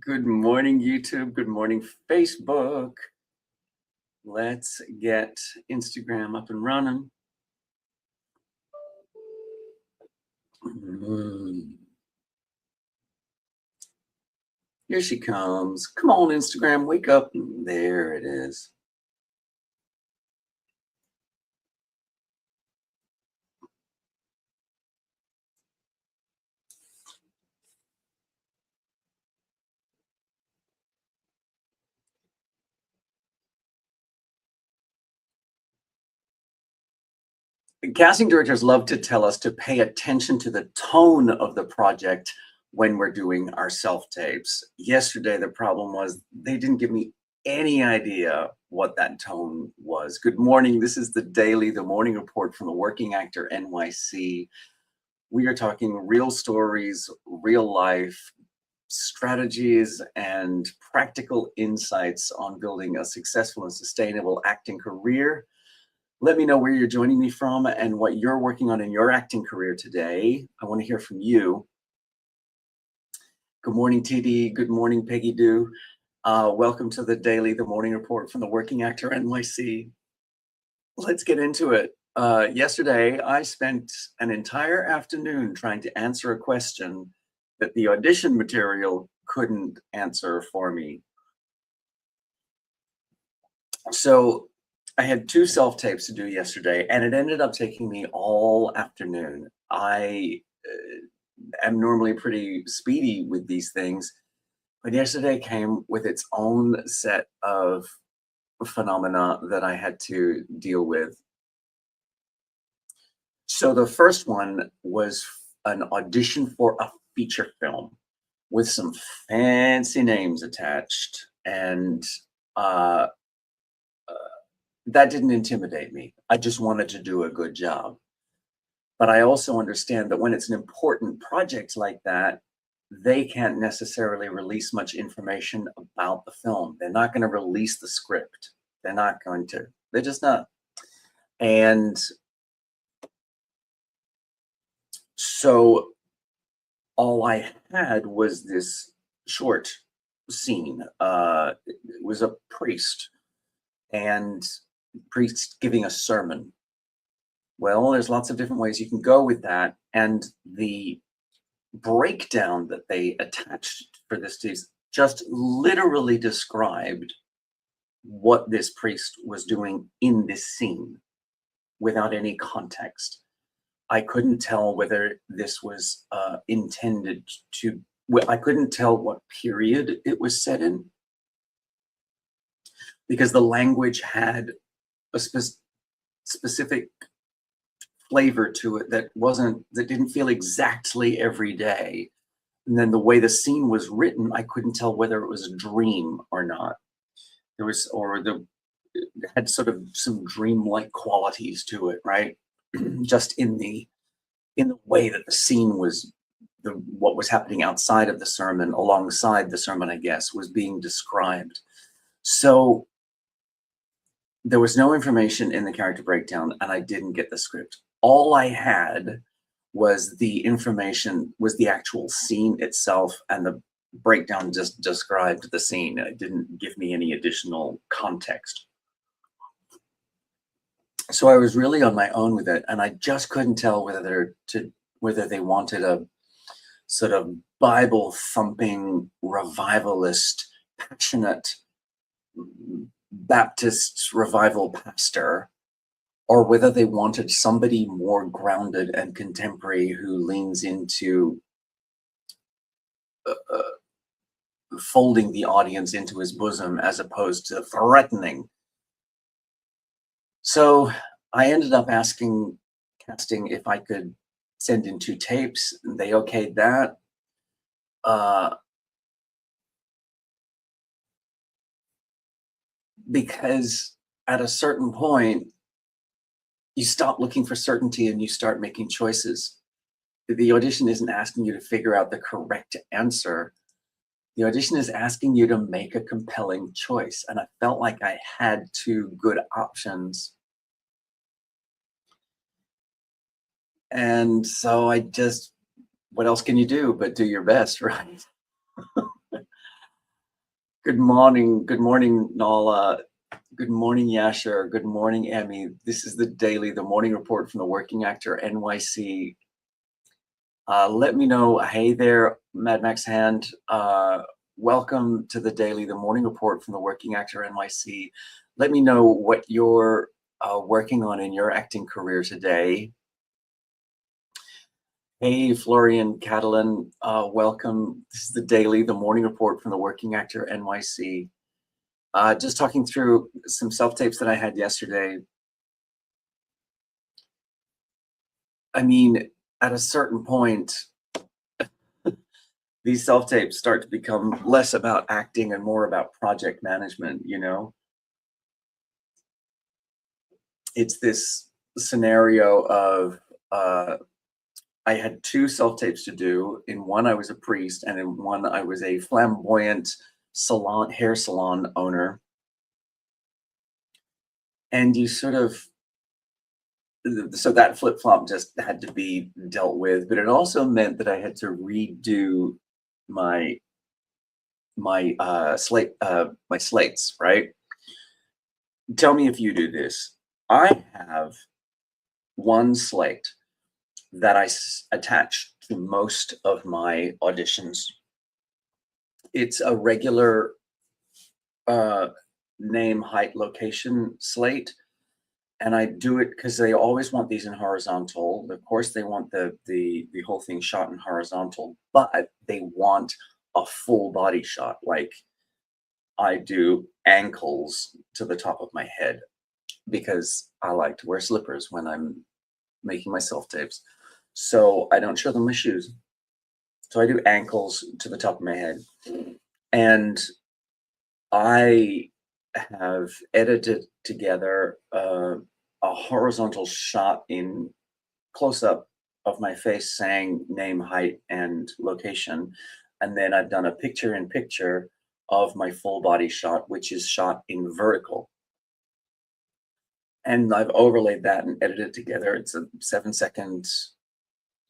Good morning, YouTube. Good morning, Facebook. Let's get Instagram up and running. Here she comes. Come on, Instagram, wake up. There it is. Casting directors love to tell us to pay attention to the tone of the project when we're doing our self-tapes. Yesterday, the problem was they didn't give me any idea what that tone was. Good morning. This is the morning report from the Working Actor NYC. We are talking real stories, real life strategies, and practical insights on building a successful and sustainable acting career. Let me know where you're joining me from and what you're working on in your acting career today. I want to hear from you. Good morning, TD. Good morning, Peggy Doo. Welcome to the morning report from the Working Actor NYC. Let's get into it. Yesterday, I spent an entire afternoon trying to answer a question that the audition material couldn't answer for me. So I had 2 self-tapes to do yesterday, and it ended up taking me all afternoon. I am normally pretty speedy with these things, but yesterday came with its own set of phenomena that I had to deal with. So the first one was an audition for a feature film with some fancy names attached, and that didn't intimidate me. I just wanted to do a good job. But I also understand that when it's an important project like that, they can't necessarily release much information about the film. They're not going to release the script. They're not going to. They're just not. And so all I had was this short scene. It was a priest giving a sermon. Well, there's lots of different ways you can go with that. And the breakdown that they attached for this piece just literally described what this priest was doing in this scene without any context. I couldn't tell whether this was intended to, I couldn't tell what period it was set in, because the language had a specific flavor to it that didn't feel exactly every day. And then the way the scene was written, I couldn't tell whether it was a dream or not. It had sort of some dreamlike qualities to it, right? Just in the way that the scene was, what was happening outside of the sermon, alongside the sermon, I guess, was being described. So there was no information in the character breakdown, and I didn't get the script. All I had was the information, was the actual scene itself, and the breakdown just described the scene. It didn't give me any additional context. So I was really on my own with it, and I just couldn't tell whether they wanted a sort of Bible-thumping, revivalist, passionate Baptist revival pastor, or whether they wanted somebody more grounded and contemporary who leans into folding the audience into his bosom as opposed to threatening. So I ended up asking casting if I could send in 2 tapes, and they okayed that. Because at a certain point, you stop looking for certainty and you start making choices. The audition isn't asking you to figure out the correct answer. The audition is asking you to make a compelling choice. And I felt like I had 2 good options. And so what else can you do but do your best, right? Good morning, Nala. Good morning, Yasher. Good morning, Emmy. This is the morning report from the Working Actor NYC. Let me know. Hey there, Mad Max Hand. Welcome to the morning report from the Working Actor NYC. Let me know what you're working on in your acting career today. Hey, Florian Catalan, welcome. This is the morning report from the Working Actor NYC. Just talking through some self-tapes that I had yesterday. I mean, at a certain point, these self-tapes start to become less about acting and more about project management, you know? It's this scenario of I had two self-tapes to do. In one, I was a priest, and in one, I was a flamboyant hair salon owner. And you sort of, so that flip-flop just had to be dealt with, but it also meant that I had to redo my my slates, right? Tell me if you do this. I have one slate that I attach to most of my auditions. It's a regular name, height, location slate. And I do it because they always want these in horizontal. Of course, they want the whole thing shot in horizontal, but they want a full body shot. Like I do ankles to the top of my head because I like to wear slippers when I'm making my self tapes. So I don't show them my shoes. So I do ankles to the top of my head. And I have edited together a horizontal shot in close up of my face saying name, height, and location. And then I've done a picture in picture of my full body shot, which is shot in vertical. And I've overlaid that and edited it together. It's a 7-second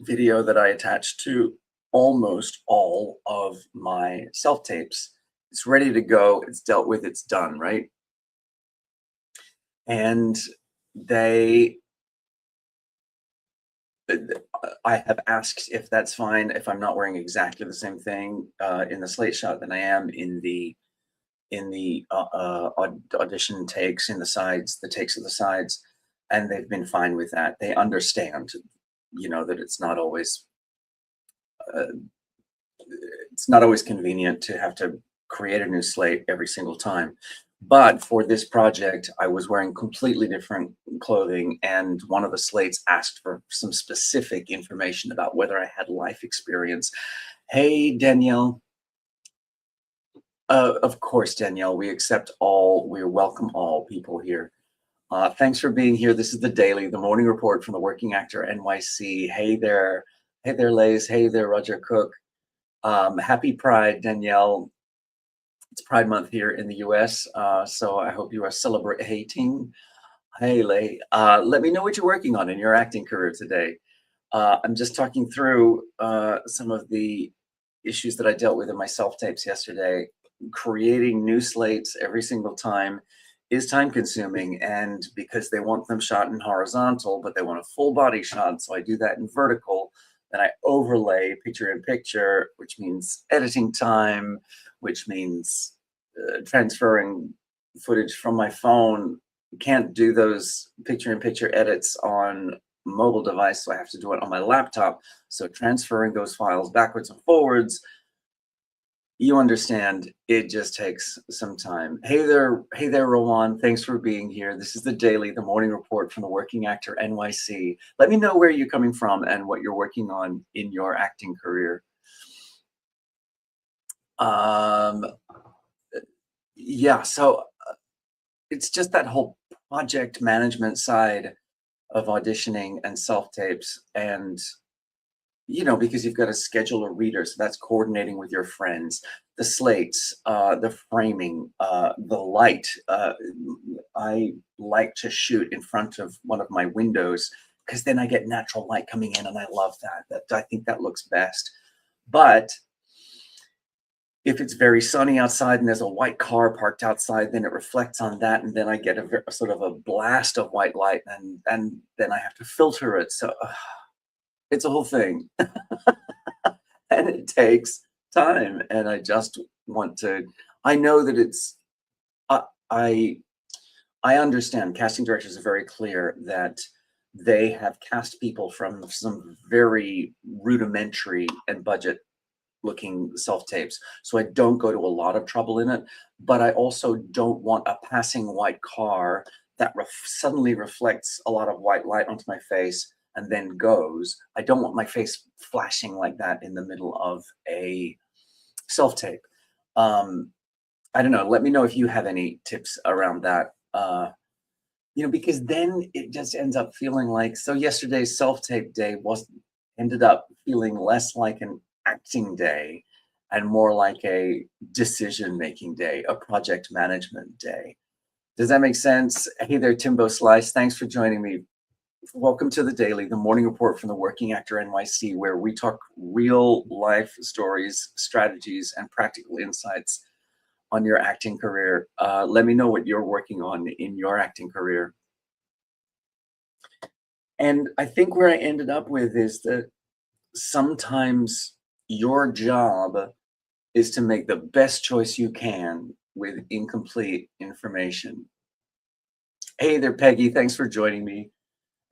video that I attached to almost all of my self tapes. It's ready to go. It's dealt with. It's done, right? And I have asked if that's fine if I'm not wearing exactly the same thing in the slate shot than I am in the audition takes in the sides, the takes of the sides, and they've been fine with that. They understand, you know, that uh, it's not always convenient to have to create a new slate every single time. But for this project, I was wearing completely different clothing, and one of the slates asked for some specific information about whether I had life experience. Hey, Danielle. Of course, Danielle, we accept all, we welcome all people here. Thanks for being here. This is the morning report from the Working Actor NYC. Hey there, Lays. Hey there, Roger Cook. Happy Pride, Danielle. It's Pride Month here in the US, so I hope you are celebrating. Hey, Lay. Let me know what you're working on in your acting career today. I'm just talking through some of the issues that I dealt with in my self-tapes yesterday. Creating new slates every single time is time consuming, and because they want them shot in horizontal, but they want a full body shot, so I do that in vertical. Then I overlay picture in picture, which means editing time, which means transferring footage from my phone. Can't do those picture in picture edits on mobile device, so I have to do it on my laptop. So transferring those files backwards and forwards, you understand, it just takes some time. Hey there, Rowan. Thanks for being here. This is the morning report from the Working Actor NYC. Let me know where you're coming from and what you're working on in your acting career. Yeah, so it's just that whole project management side of auditioning and self-tapes, and you know, because you've got to schedule a reader, so that's coordinating with your friends, the slates, the framing, the light. I like to shoot in front of one of my windows because then I get natural light coming in, and I love that. I think that looks best. But if it's very sunny outside and there's a white car parked outside, then it reflects on that, and then I get a sort of a blast of white light, and then I have to filter it. So it's a whole thing, and it takes time. And I just want to. I know that it's. I I understand casting directors are very clear that they have cast people from some very rudimentary and budget looking self tapes. So I don't go to a lot of trouble in it, but I also don't want a passing white car that suddenly reflects a lot of white light onto my face and then goes. I don't want my face flashing like that in the middle of a self tape. Um, I don't know. Let me know if you have any tips around that. Because then it just ends up feeling like, so yesterday's self-tape day was ended up feeling less like an acting day and more like a decision-making day, a project management day. Does that make sense? Hey there, Timbo Slice. Thanks for joining me. Welcome to the Daily, the morning report from the Working Actor NYC, where we talk real life stories, strategies, and practical insights on your acting career. Let me know what you're working on in your acting career. And I think where I ended up with is that sometimes your job is to make the best choice you can with incomplete information. Hey there, Peggy. Thanks for joining me.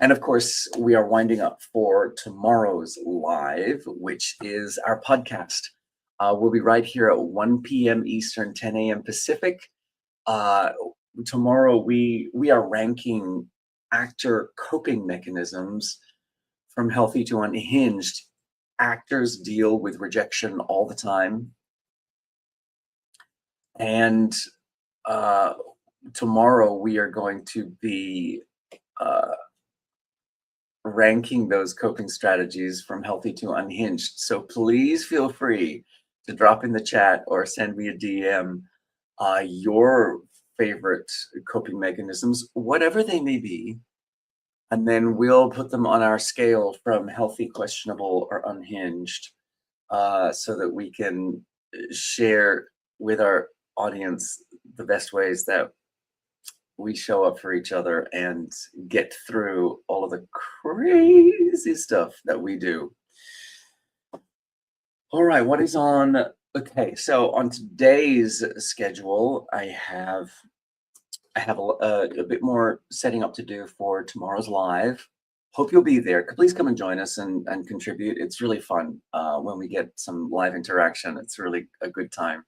And of course, we are winding up for tomorrow's live, which is our podcast. We'll be right here at 1 p.m. Eastern, 10 a.m. Pacific. Tomorrow, we are ranking actor coping mechanisms from healthy to unhinged. Actors deal with rejection all the time. And tomorrow, we are going to be ranking those coping strategies from healthy to unhinged. So please feel free to drop in the chat or send me a DM your favorite coping mechanisms, whatever they may be, and then we'll put them on our scale from healthy, questionable, or unhinged, so that we can share with our audience the best ways that we show up for each other and get through all of the crazy stuff that we do. All right, what is on? Okay, so on today's schedule, I have a bit more setting up to do for tomorrow's live. Hope you'll be there. Please come and join us and contribute. It's really fun when we get some live interaction. It's really a good time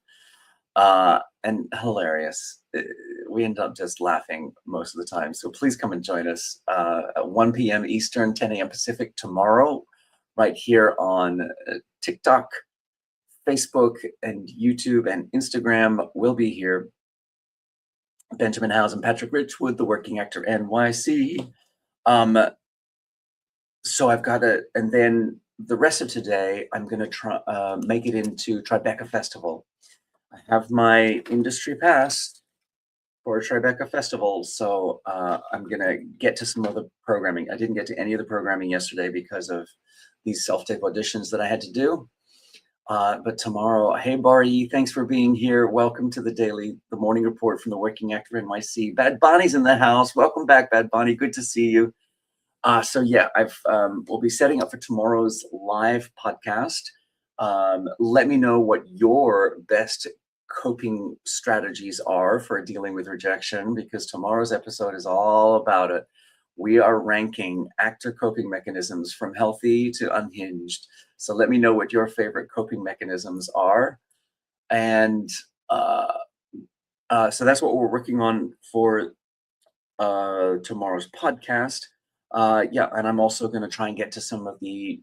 and hilarious. We end up just laughing most of the time. So please come and join us at 1 p.m. Eastern, 10 a.m. Pacific tomorrow, right here on TikTok, Facebook, and YouTube and Instagram. We'll be here. Benjamin Howes and Patrick Richwood, the Working Actor NYC. So I've got and then the rest of today, I'm going to try make it into Tribeca Festival. I have my industry pass for Tribeca Festival, so I'm going to get to some other programming. I didn't get to any of the programming yesterday because of these self-tape auditions that I had to do. But tomorrow, hey Bari, thanks for being here. Welcome to the Daily, the morning report from the Working Actor NYC. Bad Bonnie's in the house. Welcome back, Bad Bonnie. Good to see you. So yeah, we'll be setting up for tomorrow's live podcast. Let me know what your best coping strategies are for dealing with rejection, because tomorrow's episode is all about it. We are ranking actor coping mechanisms from healthy to unhinged. So let me know what your favorite coping mechanisms are. And so that's what we're working on for tomorrow's podcast. Yeah, and I'm also going to try and get to some of the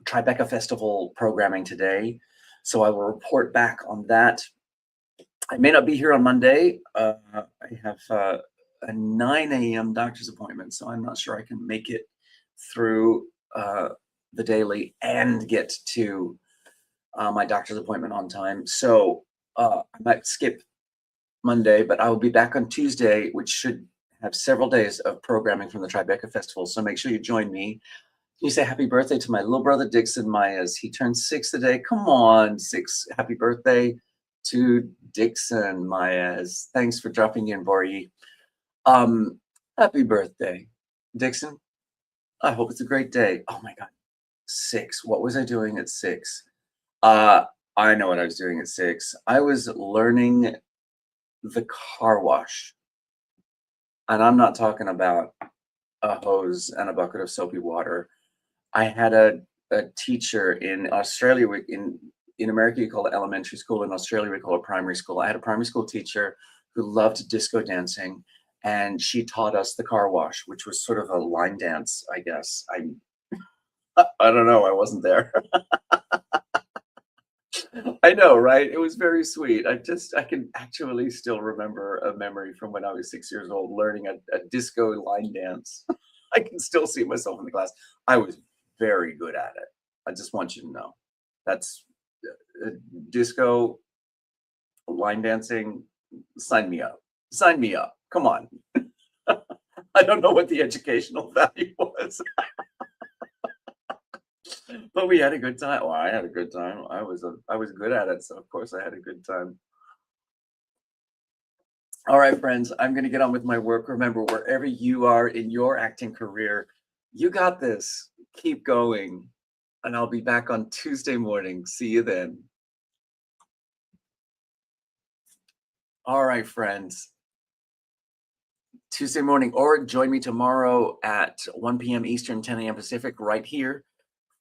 Tribeca Festival programming today. So I will report back on that. I may not be here on Monday. I have a 9 a.m. doctor's appointment, so I'm not sure I can make it through the Daily and get to my doctor's appointment on time. So I might skip Monday, but I will be back on Tuesday, which should have several days of programming from the Tribeca Festival. So make sure you join me. Can you say happy birthday to my little brother Dixon Myers? He turned 6 today. Come on, 6. Happy birthday. To Dixon Maez. Thanks for dropping in, Bori. Um, Happy birthday, Dixon. I hope it's a great day. Oh my God, 6. What was I doing at 6? Uh, I know what I was doing at 6. I was learning the car wash. And I'm not talking about a hose and a bucket of soapy water. I had a teacher in Australia. In America, you call it elementary school. In Australia, we call it primary school. I had a primary school teacher who loved disco dancing, and she taught us the car wash, which was sort of a line dance, I guess. I don't know. I wasn't there. I know, right? It was very sweet. I can actually still remember a memory from when I was 6 years old learning a disco line dance. I can still see myself in the class. I was very good at it. I just want you to know. That's disco line dancing. Sign me up. Sign me up. Come on. I don't know what the educational value was, but we had a good time. Well, I had a good time. I was good at it, so of course I had a good time. All right, friends, I'm going to get on with my work. Remember, wherever you are in your acting career, you got this. Keep going. And I'll be back on Tuesday morning. See you then. All right, friends. Tuesday morning, or join me tomorrow at 1 p.m. Eastern, 10 a.m. Pacific, right here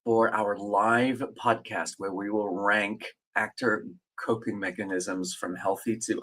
for our live podcast where we will rank actor coping mechanisms from healthy to